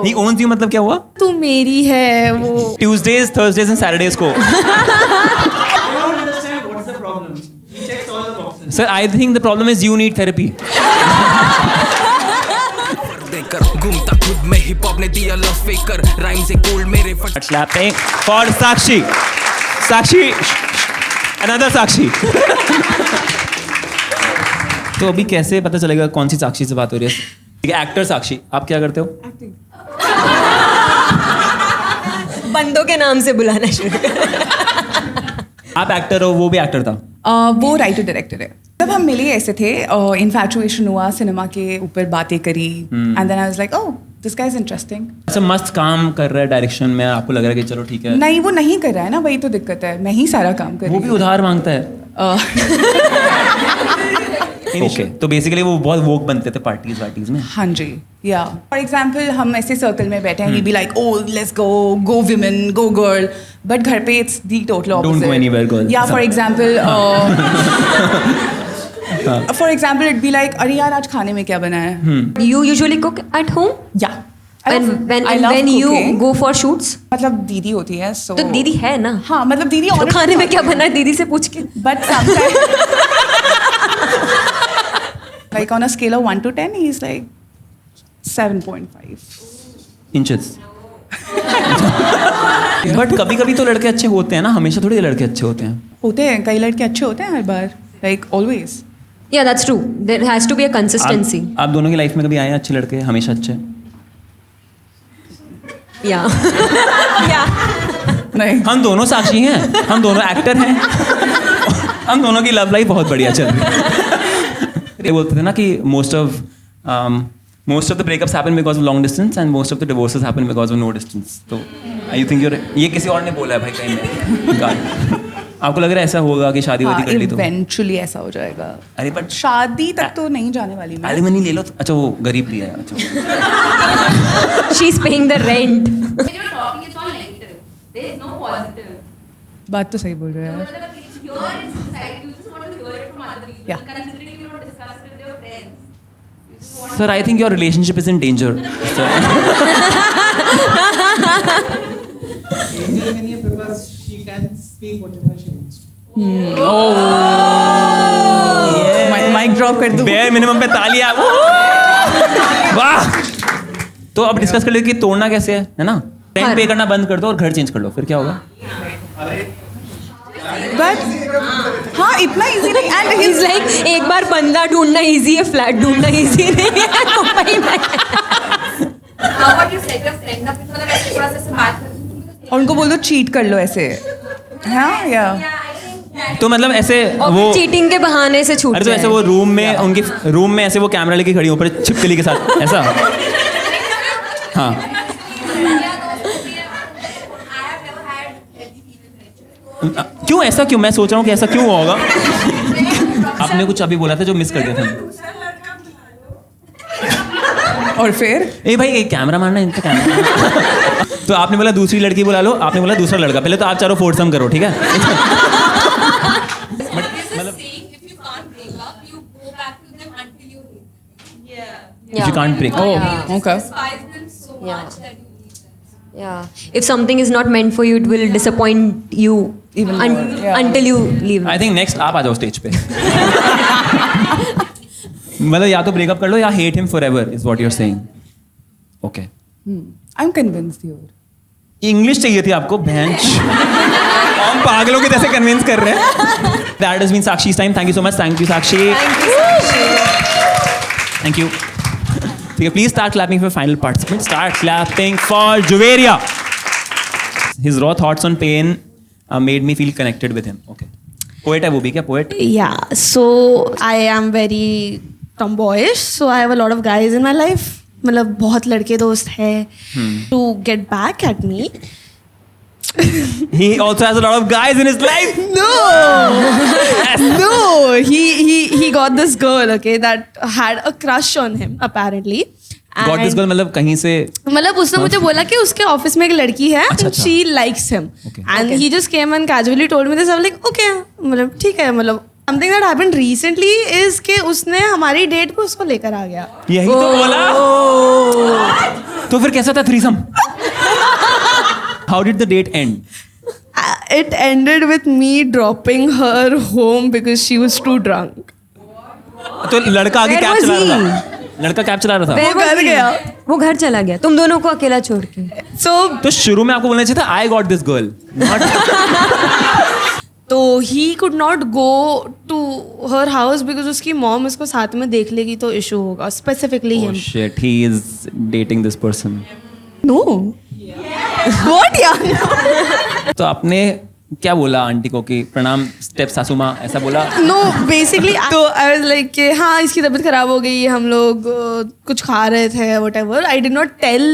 He owns you मतलब क्या हुआ? तू मेरी है वो. Tuesdays, Thursdays and Saturdays को. Sir, I think the problem is you need therapy. Slapping for Sakshi. Sakshi. Another Sakshi. तो अभी कैसे पता चलेगा कौन सी साक्षी से बात हो रही है? ठीक है, एक्टर साक्षी, आप क्या करते हो? बंदों के नाम से बुलाना शुरू कर. आप एक्टर हो, वो भी एक्टर था. वो राइटर डायरेक्टर है. जब हम मिले ऐसे थे, इन्फैचुएशन हुआ, सिनेमा के ऊपर बातें करी, and then I was like, oh this guy is interesting. अच्छा, मस्त काम कर रहा है डायरेक्शन में, आपको लग रहा है कि चलो ठीक है. नहीं, वो नहीं कर रहा है ना, वही तो दिक्कत है. मैं ही सारा काम कर रही वो भी उधार मांगता है. ओके, तो बेसिकली वो बहुत वोक बनते थे पार्टीज में. हाँ जी, या फॉर एग्जाम्पल हम ऐसे सर्कल में बैठे हैं, we be like, oh let's go women, go girl, but घर पे it's the total opposite. Don't go anywhere girl. या for example it be like, अरे यार आज खाने में क्या बना है? You usually cook at home? या when you go for shoots? मतलब दीदी होती है, so तो दीदी है ना. हाँ, मतलब दीदी. तो खाने में क्या बना है दीदी से पूछ के. But sometimes like on a scale of 1 to 10, he's like 7.5 inches. But कभी कभी तो लड़के अच्छे होते हैं ना, हमेशा थोड़ी लड़के अच्छे होते हैं. होते हैं, कई लड़के अच्छे होते हैं हर बार, like always. Yeah, that's true. There has to be a consistency. आप दोनों की लाइफ में कभी आए हैं अच्छे लड़के, हमेशा अच्छे? Yeah. Yeah. नहीं, हम दोनों साक्षी हैं, हम दोनों एक्टर हैं, हम दोनों की लव लाइफ बहुत बढ़िया चल रही है. ये बोलते थे ना कि most of the breakups happen because of long distance and most of the divorces happen because of no distance. तो you think ये किसी और ने बोला है भाई कहीं में. आपको लग रहा है ऐसा होगा कि शादी वादी कर ली तो eventually ऐसा हो जाएगा. अरे बट शादी तक तो नहीं जाने वाली मैं. एलिमनी ले लो. अच्छा, वो गरीब प्रिया है. अच्छा, She's paying the rent. When you're talking, it's all negative. There is no positive. बात तो सही बोल रहे हैं. Here in society, you just want to hear it from other people. Yeah. Considering you don't discuss it with your friends. You just want Sir, I think your relationship is in danger. Sir. Angel Mania because she can speak whatever she wants. Mic drop कर दूं. Bare minimum पे तालियां. वाह. तो अब discuss कर ले कि तोड़ना कैसे है ना? रेंट पे करना बंद कर दो और घर चेंज कर लो, फिर क्या होगा? बट हाँ, इतना इजी नहीं. एंड He's like, एक बार बंदा ढूंढना इजी है, फ्लैट ढूंढना इजी नहीं है मुंबई में. how about you set your friend up with मतलब ऐसे थोड़ा सा बात कर. और उनको बोल दो चीट कर लो ऐसे. हाँ, या Yeah, I think तो मतलब ऐसे वो चीटिंग के बहाने से छूट अरे तो ऐसे वो रूम में उनकी रूम में ऐसे वो कैमरा लेके खड़ी ऊपर छिपकली के साथ ऐसा. हाँ, क्यों ऐसा, क्यों? मैं सोच रहा हूँ कि ऐसा क्यों होगा. आपने कुछ अभी बोला था जो मिस कर दिया था. और फिर ए भाई, एक कैमरा मारना, इनका कैमरा. तो आपने बोला दूसरी लड़की बुला लो, आपने बोला दूसरा लड़का. पहले तो आप चारों फोर्सम करो, ठीक है? if you can't break up, you go back to them until you leave. If you can't break. Yeah. Oh, okay. Despise them so Yeah. much that you leave them. Yeah. If something is not meant for you, it will disappoint you Even more, yeah. until you leave. I think next आप आ जाओ stage पे. मतलब या तो breakup कर लो या hate him forever is what you are saying. Okay, I am convinced here. English चाहिए थी आपको. बेंच हम पागलों के जैसे कन्विंस कर रहे हैं. दैट हैज बीन साक्षी's time. Thank you so much. Thank you Sakshi. Thank you. ठीक है, please start clapping for final participant. Start clapping for Juveria. His raw thoughts on pen made me feel connected with him. Okay, poet है वो भी क्या? Poet. Yeah, so I am very tomboyish, so I have a lot of guys in my life. मतलब बहुत lड़के दोस्त हैं to get back at me. He also has a lot of guys in his life. No, no, he got this girl, okay, that had a crush on him apparently. Got this girl मतलब कहीं से. मतलब उसने मुझे बोला कि उसके office में एक लड़की है अच्छा, and she likes him. Okay. And he just came and casually told me this. I'm like, okay, मतलब ठीक है. मतलब something that happened recently is कि उसने हमारी डेट पे उसको लेकर आ गया. यही तो बोला. तो फिर कैसा था threesome? How did the date end? It ended with me dropping her home because she was too drunk. तो लड़का आगे Where कैब was चला he? रहा था, लड़का कैब चला रहा था। Where was घर he? गया। वो घर चला गया तुम दोनों को अकेला छोड़ के। So तो शुरू में आपको बोलना चाहिए था I got this girl. तो he could not go to her house because उसकी mom उसको साथ में देख लेगी तो issue होगा, specifically Oh him. shit, he is dating this person. No. What यार? तो आपने क्या बोला आंटी को कि प्रणाम स्टेप सासू माँ, ऐसा बोला? No, basically तो I was like कि हाँ इसकी तबीयत खराब हो गई, हम लोग कुछ खा रहे थे whatever. I did not tell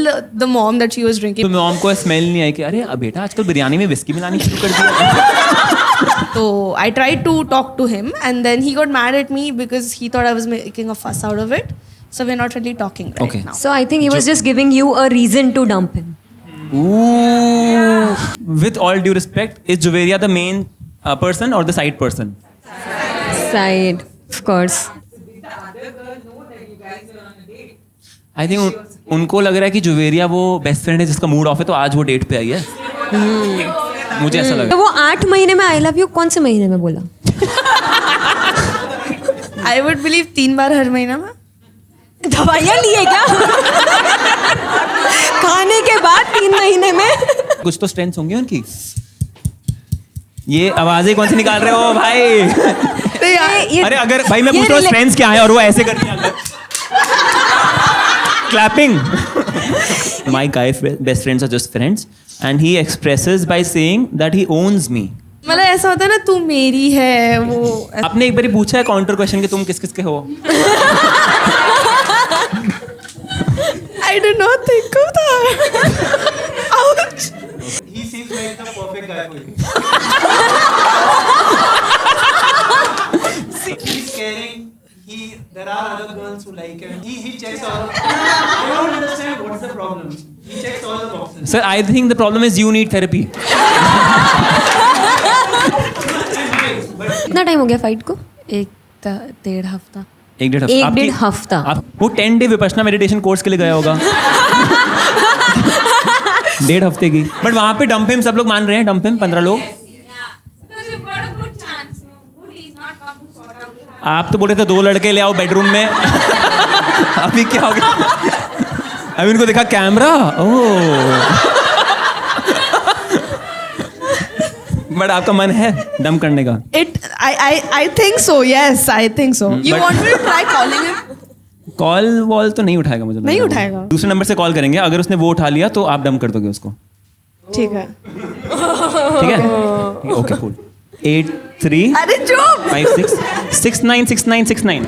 the mom that she was drinking. तो मॉम को स्मेल नहीं आई कि अरे बेटा आजकल बिरयानी में विस्की मिलानी शुरू कर दिया? So I tried to talk to him and then he got mad at me because he thought I was making a fuss out of it. So we're not really talking right Okay. now. So I think he was just giving you a reason to dump him. Ooh. With all due respect, is Juveria the main person or the side person? Side, of course. I think उनको लग रहा है कि जुवेरिया वो best friend है जिसका mood off है, तो आज वो डेट पे आई है। मुझे ऐसा लगा। तो वो 8 महीने में आई लव यू कौन से महीने में बोला? I would believe 3 बार हर महीना में. दवाइयाँ लिए क्या? खाने के बाद 3 महीने में? कुछ तो स्ट्रेंथ्स होंगी उनकी। ये आवाजें कौन सी निकाल रहे हो भाई? अरे अगर भाई मैं पूछ रहा हूँ स्ट्रेंथ्स क्या है और वो ऐसे करती है clapping. My guy best friends are just friends and he expresses by saying that he owns me. मतलब ऐसा होता है ना तू मेरी है वो. आपने एक बार पूछा है काउंटर क्वेश्चन कि तुम किस किस के हो? I did not think of that. Ouch. He seems like the perfect guy for you. He's caring. There are other girls who like him. He checks all. I don't understand what's the problem. He checks all the boxes. Sir, I think the problem is you need therapy. कितना time हो गया fight को? 1.5 हफ्ता. 1.5 हफ्ता. वो 10 day Vipassana meditation course के लिए गया होगा। 1.5 हफ्ते की। बट वहां पे डंप हिम सब लोग मान रहे हैं, डंप हिम 15 लोग। Because you've got a good chance. No, good is not come to sort out. आप तो बोले थे 2 लड़के ले आओ बेडरूम में। अभी क्या हो गया? अभी उनको देखा कैमरा। ओह। बट आपका मन है डंप करने का? I think so. Yes, I think so. You want me to try calling him? Call wall तो नहीं उठाएगा मुझे। नहीं उठाएगा। दूसरे नंबर से कॉल करेंगे, अगर उसने वो उठा लिया तो आप डंप कर दोगे उसको। ठीक है. ठीक है? Okay cool. 83 अरे चुप. 56 69 69 69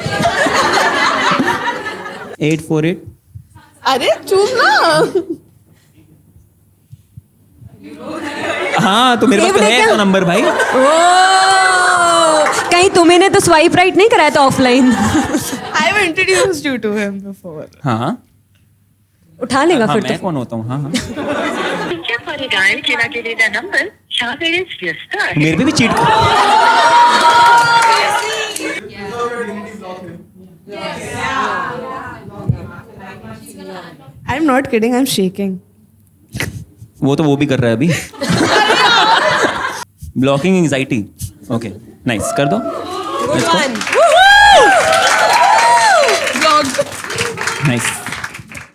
848। अरे चुप ना. हाँ तो मेरे पास तो है तो नंबर भाई। कहीं तुम्हें तो स्वाइप राइट नहीं कराया था offline? I've introduced you to him before. हाँ उठा लेगा हाँ, फिर मैं तो. कौन होता हूँ? हाँ हाँ तुमच्याद्वारे डायल केला गेलेला नंबर ह्या वेळेस व्यस्त आहे. मेरे पे भी cheat I'm not kidding. I'm shaking. वो भी कर रहा है अभी। Blocking anxiety. ओके नाइस कर दो। नाइस